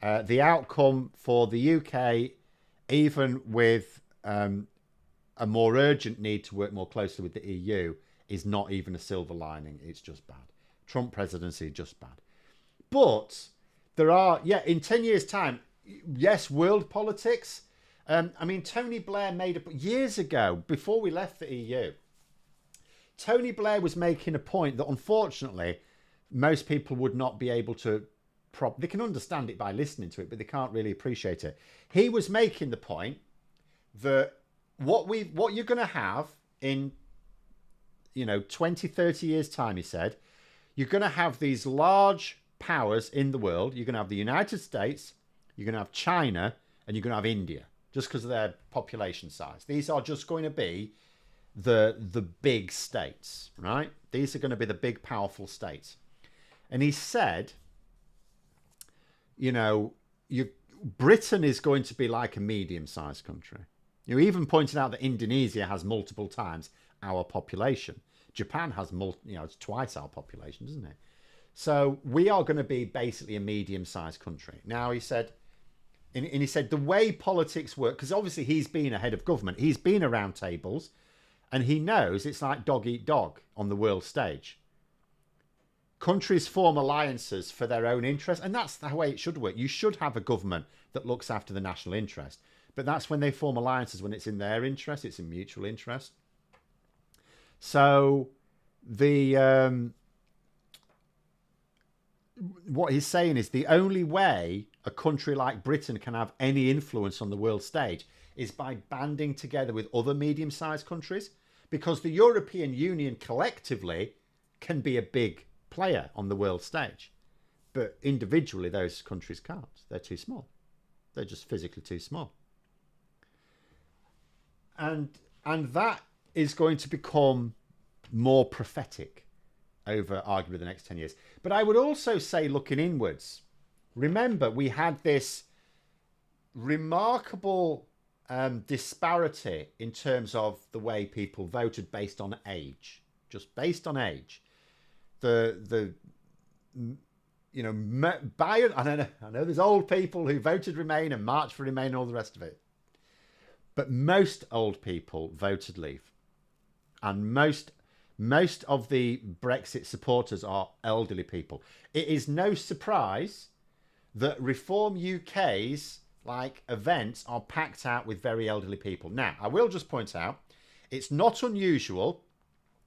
The outcome for the UK, even with a more urgent need to work more closely with the EU, is not even a silver lining. It's just bad. Trump presidency, just bad. But there are, in 10 years' time, yes, world politics. Tony Blair years ago, before we left the EU, Tony Blair was making a point that unfortunately most people would not be able to they can understand it by listening to it, but they can't really appreciate it. He was making the point that what you're going to have in 20, 30 years time, he said, you're going to have these large powers in the world. You're going to have the United States, you're going to have China, and you're going to have India, just because of their population size. These are just going to be the big states, right? These are going to be the big, powerful states. And he said, Britain is going to be like a medium-sized country. You even pointed out that Indonesia has multiple times our population. Japan has it's twice our population, doesn't it? So we are going to be basically a medium-sized country. Now, he said, and he said the way politics work, because obviously he's been a head of government, he's been around tables, and he knows it's like dog eat dog on the world stage. Countries form alliances for their own interests, and that's the way it should work. You should have a government that looks after the national interest, but that's when they form alliances, when it's in their interest, it's in mutual interest. So what he's saying is the only way a country like Britain can have any influence on the world stage is by banding together with other medium-sized countries, because the European Union collectively can be a big player on the world stage, but individually those countries can't. They're too small. They're just physically too small. And that is going to become more prophetic over arguably the next 10 years. But I would also say, looking inwards, remember we had this remarkable disparity in terms of the way people voted based on age, just based on age. I know there's old people who voted Remain and marched for Remain and all the rest of it, but most old people voted Leave, and most of the Brexit supporters are elderly people. It is no surprise that Reform UK's events are packed out with very elderly people. Now, I will just point out, it's not unusual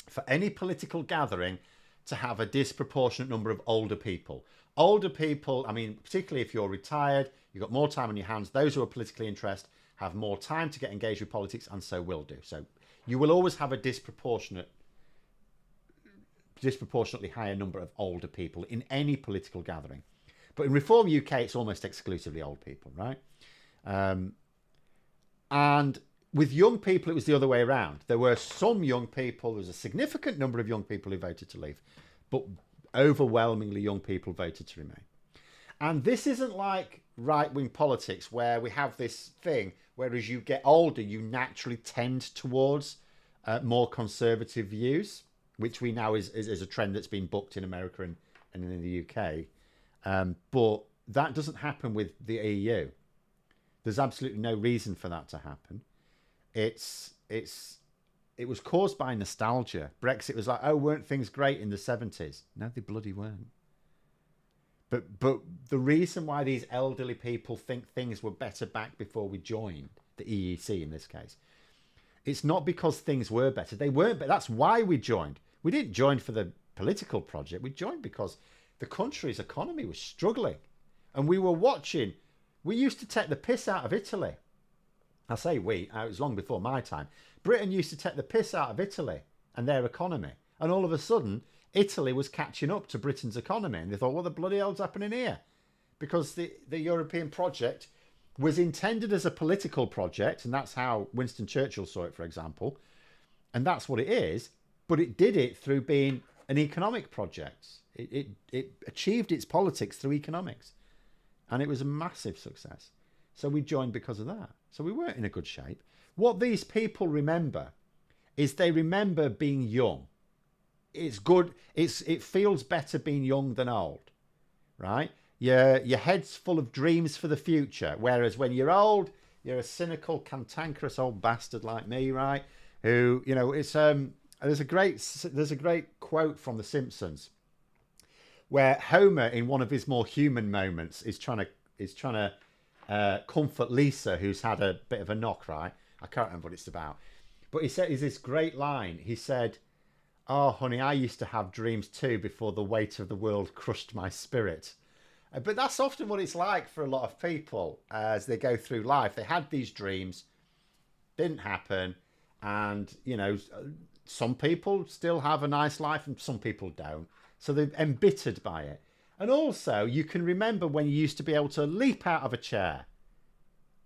for any political gathering to have a disproportionate number of older people. Older people, particularly if you're retired, you've got more time on your hands, those who are politically interested have more time to get engaged with politics, and so will do. So you will always have a disproportionately higher number of older people in any political gathering. But in Reform UK, it's almost exclusively old people, right? And with young people, it was the other way around. There were some young people, there was a significant number of young people who voted to Leave, but overwhelmingly young people voted to Remain. And this isn't like right-wing politics where we have this thing where as you get older, you naturally tend towards more conservative views, which we know is a trend that's been booked in America and in the UK. But that doesn't happen with the EU. There's absolutely no reason for that to happen. It was caused by nostalgia. Brexit was like, oh, weren't things great in the 70s? No, they bloody weren't. But the reason why these elderly people think things were better back before we joined, the EEC in this case, it's not because things were better. They weren't, but that's why we joined. We didn't join for the political project. We joined because the country's economy was struggling. And we were watching We used to take the piss out of Italy. I say we, it was long before my time. Britain used to take the piss out of Italy and their economy. And all of a sudden, Italy was catching up to Britain's economy. And they thought, what the bloody hell's happening here? Because the European project was intended as a political project. And that's how Winston Churchill saw it, for example. And that's what it is. But it did it through being an economic project. It achieved its politics through economics. And it was a massive success. So we joined because of that. So we weren't in a good shape. What these people remember is they remember being young. It's good. It feels better being young than old, right? Your head's full of dreams for the future. Whereas when you're old, you're a cynical, cantankerous old bastard like me, right? Who, you know, it's there's a great quote from The Simpsons where Homer, in one of his more human moments, is trying to comfort Lisa, who's had a bit of a knock, right? I can't remember what it's about. But he said, is this great line. He said, "Oh, honey, I used to have dreams too before the weight of the world crushed my spirit." But that's often what it's like for a lot of people as they go through life. They had these dreams, didn't happen. And, you know, some people still have a nice life and some people don't. So they're embittered by it. And also, you can remember when you used to be able to leap out of a chair,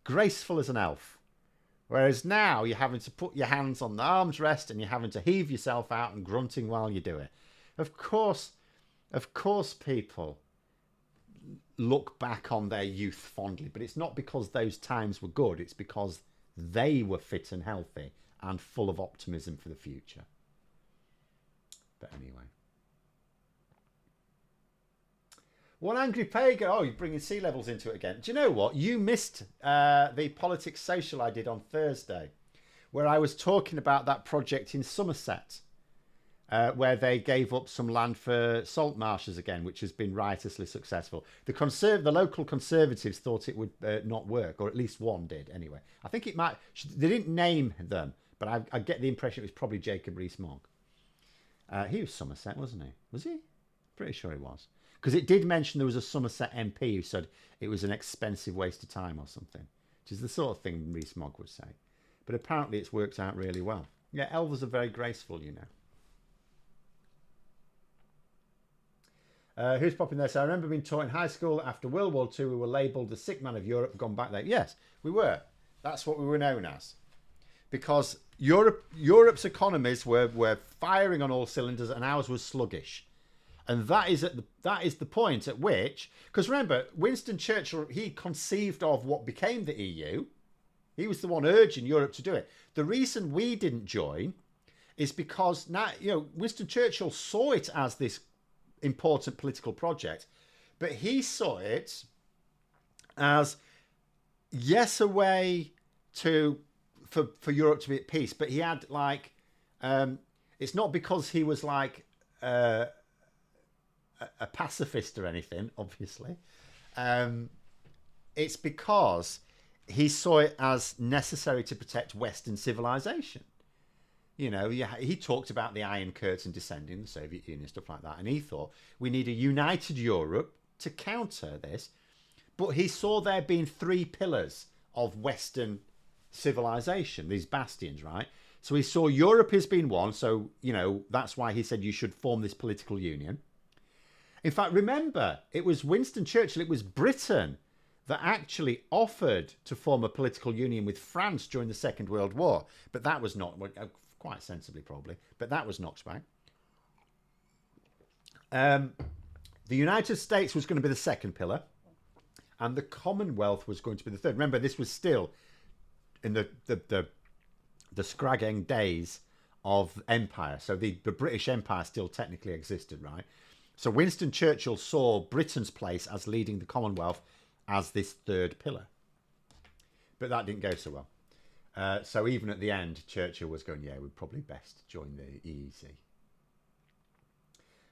graceful as an elf. Whereas now you're having to put your hands on the armrest and you're having to heave yourself out and grunting while you do it. Of course, people look back on their youth fondly, but it's not because those times were good. It's because they were fit and healthy and full of optimism for the future. But anyway. One angry pagan. Oh, you're bringing sea levels into it again. Do you know what? You missed the politics social I did on Thursday, where I was talking about that project in Somerset, where they gave up some land for salt marshes again, which has been riotously successful. The local Conservatives thought it would not work, or at least one did anyway. I think it might. They didn't name them, but I get the impression it was probably Jacob Rees-Mogg. He was Somerset, wasn't he? Was he? Pretty sure he was. Because it did mention there was a Somerset MP who said it was an expensive waste of time or something, which is the sort of thing Rees-Mogg would say. But apparently it's worked out really well. Yeah, elves are very graceful, you know. Who's popping there? So I remember being taught in high school after World War II, we were labelled the sick man of Europe, gone back there. Yes, we were. That's what we were known as. Because Europe's economies were firing on all cylinders and ours was sluggish. And that is the point at which, because remember, Winston Churchill, he conceived of what became the EU. He was the one urging Europe to do it. The reason we didn't join is because now, you know, Winston Churchill saw it as this important political project, but he saw it as, yes, a way for Europe to be at peace, but he had like, it's not because he was like a pacifist or anything, obviously. It's because he saw it as necessary to protect Western civilization. You know, he talked about the Iron Curtain descending, the Soviet Union, stuff like that. And he thought we need a united Europe to counter this. But he saw there being three pillars of Western civilization, these bastions, right? So he saw Europe as being one. So, you know, that's why he said you should form this political union. In fact, remember, it was Winston Churchill, it was Britain that actually offered to form a political union with France during the Second World War. But that was not, quite sensibly probably, but that was knocked back. The United States was going to be the second pillar, and the Commonwealth was going to be the third. Remember, this was still in the scragging days of empire. So the British Empire still technically existed, right? So Winston Churchill saw Britain's place as leading the Commonwealth as this third pillar. But that didn't go so well. So even at the end, Churchill was going, yeah, we'd probably best join the EEC.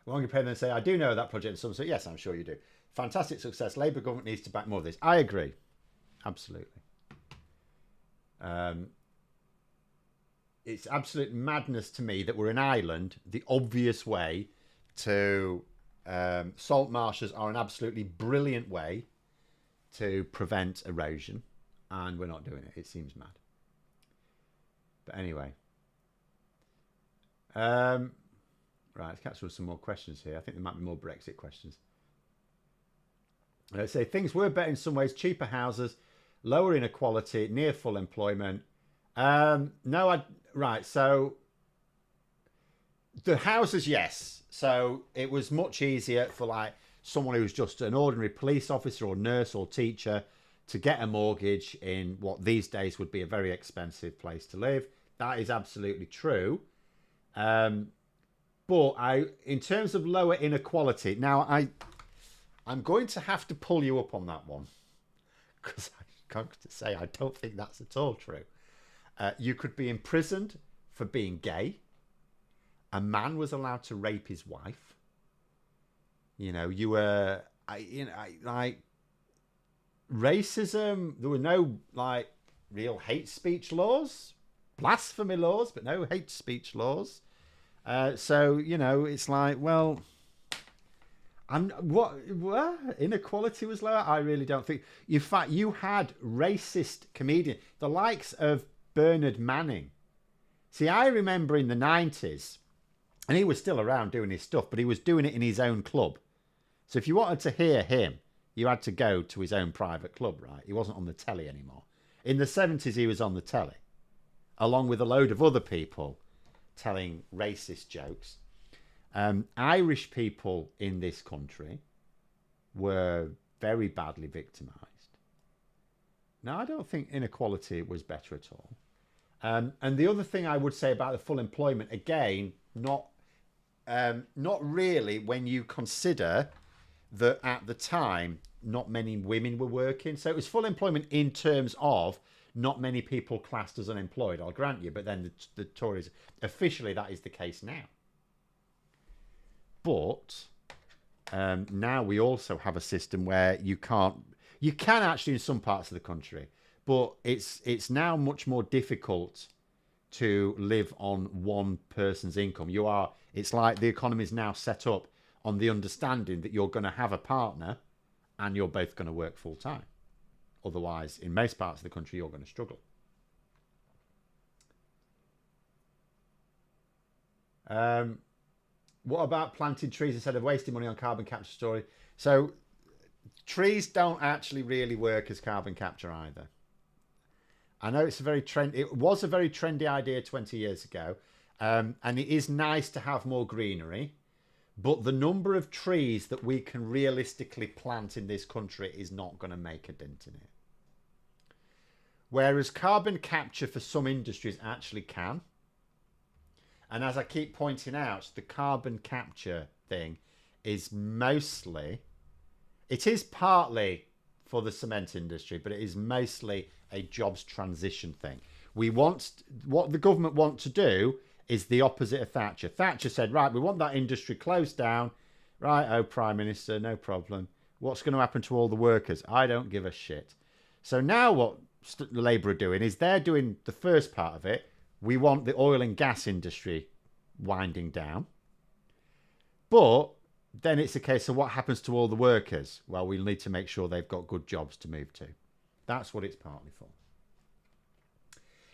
Longer pen then say, I do know that project in Somerset. Yes, I'm sure you do. Fantastic success. Labour government needs to back more of this. I agree. Absolutely. It's absolute madness to me that we're an island. The obvious way to salt marshes are an absolutely brilliant way to prevent erosion, and we're not doing it. It seems mad. But anyway. Right, let's catch up with some more questions here. I think there might be more Brexit questions. Let's say things were better in some ways. Cheaper houses, lower inequality, near full employment. Right, so the houses, yes. So it was much easier for like someone who's just an ordinary police officer or nurse or teacher to get a mortgage in what these days would be a very expensive place to live. That is absolutely true. But in terms of lower inequality, now I'm going to have to pull you up on that one, because I'm going to say I don't think that's at all true. You could be imprisoned for being gay. A man was allowed to rape his wife. You know, like racism. There were no like real hate speech laws, blasphemy laws, but no hate speech laws. So you know, it's like, well, what inequality was lower. I really don't think. In fact, you had racist comedians, the likes of Bernard Manning. See, I remember in the 90s, and he was still around doing his stuff, but he was doing it in his own club. So if you wanted to hear him, you had to go to his own private club, right? He wasn't on the telly anymore. In the 70s, he was on the telly, along with a load of other people telling racist jokes. Irish people in this country were very badly victimised. Now, I don't think inequality was better at all. And the other thing I would say about the full employment, again, not really when you consider that at the time, not many women were working. So it was full employment in terms of not many people classed as unemployed, I'll grant you. But then the Tories, officially that is the case now. But now we also have a system where you can actually in some parts of the country, but it's now much more difficult to live on one person's income. It's like the economy is now set up on the understanding that you're going to have a partner and you're both going to work full time. Otherwise, in most parts of the country, you're going to struggle. What about planting trees instead of wasting money on carbon capture storage? So trees don't actually really work as carbon capture either. I know it was a very trendy idea 20 years ago. And it is nice to have more greenery. But the number of trees that we can realistically plant in this country is not going to make a dent in it. Whereas carbon capture for some industries actually can. And as I keep pointing out, the carbon capture thing is it is partly for the cement industry, but it is mostly a jobs transition thing. What the government want to do is the opposite of Thatcher. Thatcher said, right, we want that industry closed down. Right, oh, Prime Minister, no problem. What's going to happen to all the workers? I don't give a shit. So now what the Labour are doing is they're doing the first part of it. We want the oil and gas industry winding down. But then it's a case of what happens to all the workers? Well, we'll need to make sure they've got good jobs to move to. That's what it's partly for.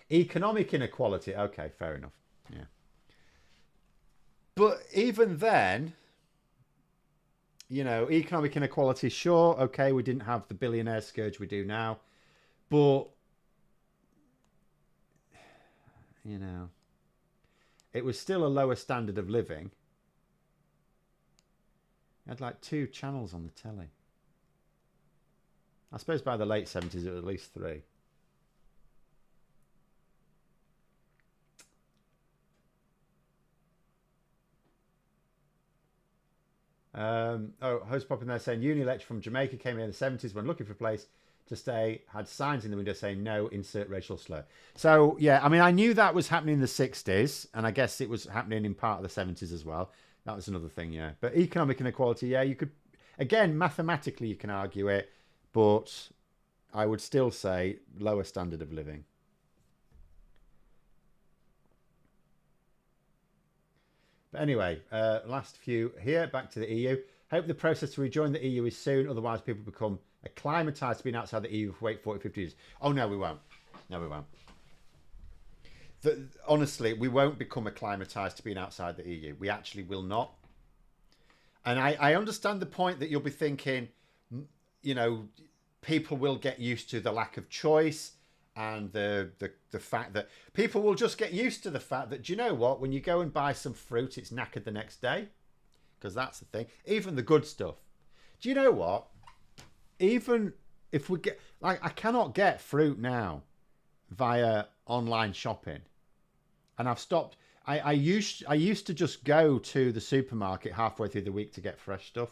Economic inequality. Okay, fair enough. Yeah. But even then, you know, economic inequality, sure, okay, we didn't have the billionaire scourge we do now. But, you know, it was still a lower standard of living. It had like 2 channels on the telly. I suppose by the late 70s, it was at least 3. Host popping there saying uni lecturer from Jamaica came here in the 70s when looking for a place to stay, had signs in the window saying no, insert racial slur. So yeah, I mean, I knew that was happening in the 60s, and I guess it was happening in part of the 70s as well. That was another thing, yeah. But economic inequality, yeah, you could, again, mathematically you can argue it, but I would still say lower standard of living. But anyway, last few here, back to the EU. Hope the process to rejoin the EU is soon, otherwise people become acclimatised to being outside the EU for wait 40, 50 years. Oh, no, we won't. No, we won't. Honestly, we won't become acclimatised to being outside the EU. We actually will not. And I understand the point that you'll be thinking, you know, people will get used to the lack of choice and the fact that people will just get used to the fact that, do you know what, when you go and buy some fruit, it's knackered the next day. Because that's the thing. Even the good stuff. Do you know what? Even if we get, like, I cannot get fruit now via online shopping. And I've stopped. I used to just go to the supermarket halfway through the week to get fresh stuff.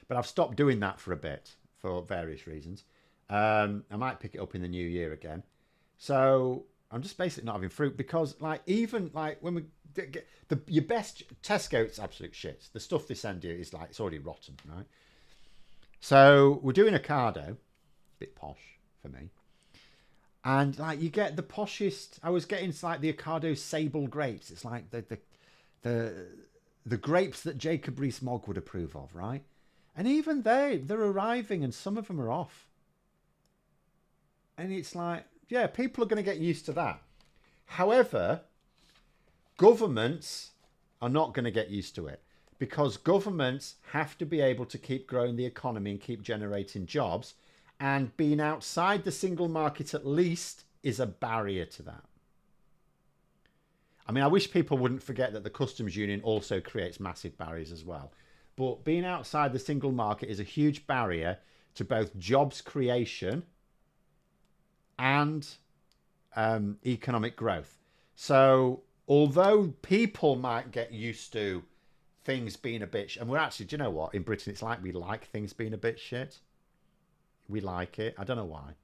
But I've stopped doing that for a bit for various reasons. I might pick it up in the new year again. So I'm just basically not having fruit because, like, even like when we get your best Tesco, it's absolute shit. The stuff they send you is like, it's already rotten, right? So we're doing Ocado, bit posh for me. And like you get the poshest. I was getting like the Ocado Sable grapes. It's like the grapes that Jacob Rees-Mogg would approve of, right? And even they're arriving, and some of them are off. And it's like, yeah, people are going to get used to that. However, governments are not going to get used to it because governments have to be able to keep growing the economy and keep generating jobs. And being outside the single market at least is a barrier to that. I mean, I wish people wouldn't forget that the customs union also creates massive barriers as well. But being outside the single market is a huge barrier to both jobs creation and economic growth. So although people might get used to things being a bit... And we're actually, do you know what? In Britain, it's like we like things being a bit shit. We like it. I don't know why.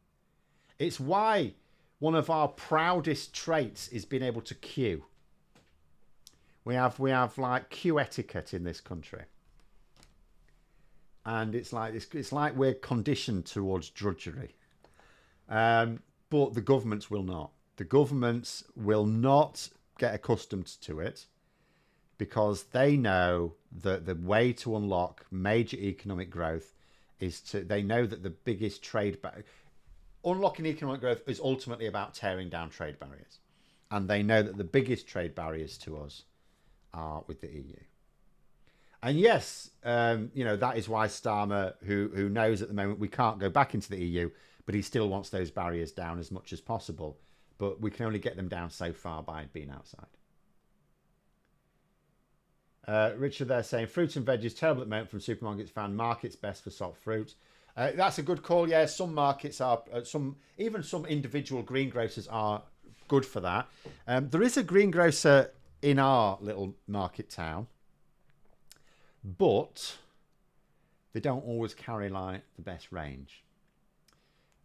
It's why one of our proudest traits is being able to queue. We have like queue etiquette in this country. And it's like we're conditioned towards drudgery. But the governments will not. The governments will not get accustomed to it because they know that the way to unlock major economic growth is to, they know that the biggest unlocking economic growth is ultimately about tearing down trade barriers. And they know that the biggest trade barriers to us are with the EU. And yes, you know, that is why Starmer, who knows at the moment we can't go back into the EU, but he still wants those barriers down as much as possible. But we can only get them down so far by being outside. Richard there saying, fruit and veg is terrible at the moment from supermarkets, found markets best for soft fruit. That's a good call. Yeah, some markets are, even some individual greengrocers are good for that. There is a greengrocer in our little market town, but they don't always carry like the best range.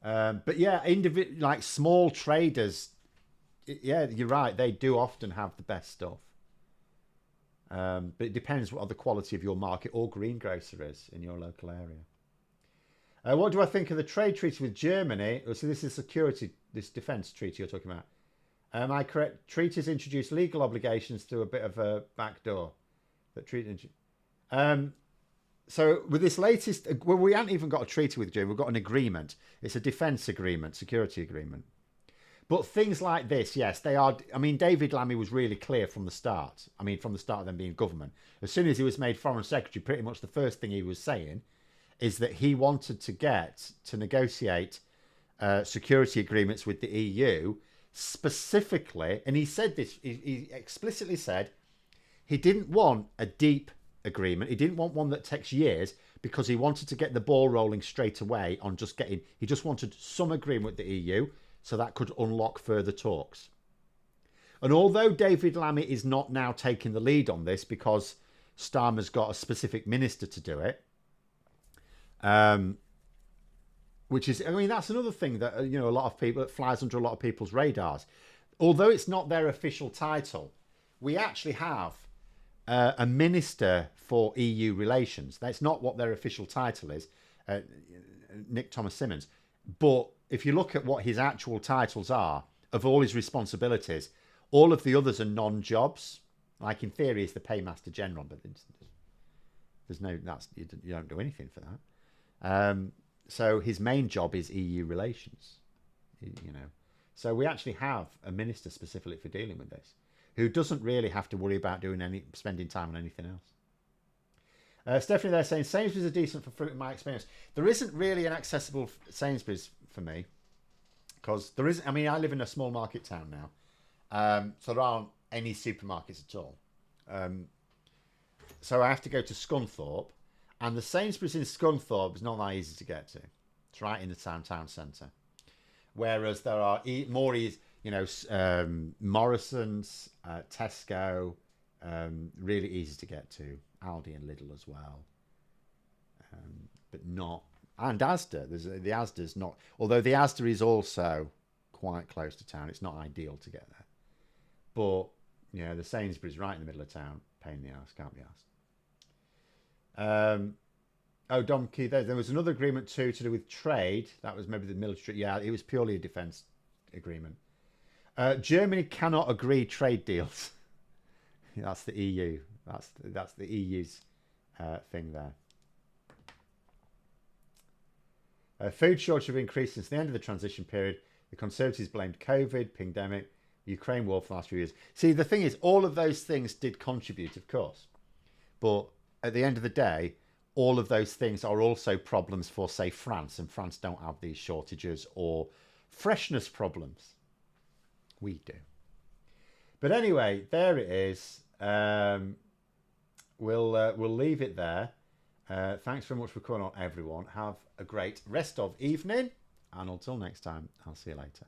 But yeah, like small traders, yeah, you're right. They do often have the best stuff. But it depends what the quality of your market or greengrocer is in your local area. What do I think of the trade treaty with Germany? So this is this defence treaty you're talking about. Am I correct? Treaties introduce legal obligations through a bit of a backdoor. So with this latest, well, we haven't even got a treaty with Germany. We've got an agreement. It's a defence agreement, security agreement. But things like this, yes, they are. I mean, David Lammy was really clear from the start. I mean, from the start of them being government. As soon as he was made Foreign Secretary, pretty much the first thing he was saying is that he wanted to negotiate security agreements with the EU specifically. And he said this, he explicitly said he didn't want a deep agreement. He didn't want one that takes years because he wanted to get the ball rolling straight away on he just wanted some agreement with the EU. So that could unlock further talks. And although David Lammy is not now taking the lead on this because Starmer's got a specific minister to do it, which is, I mean, that's another thing that, you know, a lot of people, it flies under a lot of people's radars. Although it's not their official title, we actually have a minister for EU relations. That's not what their official title is, Nick Thomas Simmons. But if you look at what his actual titles are, of all his responsibilities, all of the others are non-jobs. Like in theory, he's the Paymaster General, but There's no you don't do anything for that. So his main job is EU relations. You know, so we actually have a minister specifically for dealing with this, who doesn't really have to worry about spending time on anything else. Stephanie there saying Sainsbury's are decent for fruit in my experience. There isn't really an accessible Sainsbury's for me, because there isn't. I mean, I live in a small market town now, so there aren't any supermarkets at all. So I have to go to Scunthorpe, and the Sainsbury's in Scunthorpe is not that easy to get to. It's right in the town centre. Whereas there are more easy, Morrison's, Tesco, really easy to get to. Aldi and Lidl as well, but not. And Asda. The Asda's not. Although the Asda is also quite close to town, it's not ideal to get there. But the Sainsbury's right in the middle of town. Pain in the ass, can't be asked. Dom Key, there was another agreement too to do with trade. That was maybe the military. Yeah, it was purely a defence agreement. Germany cannot agree trade deals. That's the EU. That's the EU's thing there. Food shortage have increased since the end of the transition period. The Conservatives blamed COVID, pandemic, Ukraine war for the last few years. See, the thing is, all of those things did contribute, of course. But at the end of the day, all of those things are also problems for, say, France. And France don't have these shortages or freshness problems. We do. But anyway, there it is. We'll leave it there. Thanks very much for coming on, everyone. Have a great rest of evening. And until next time, I'll see you later.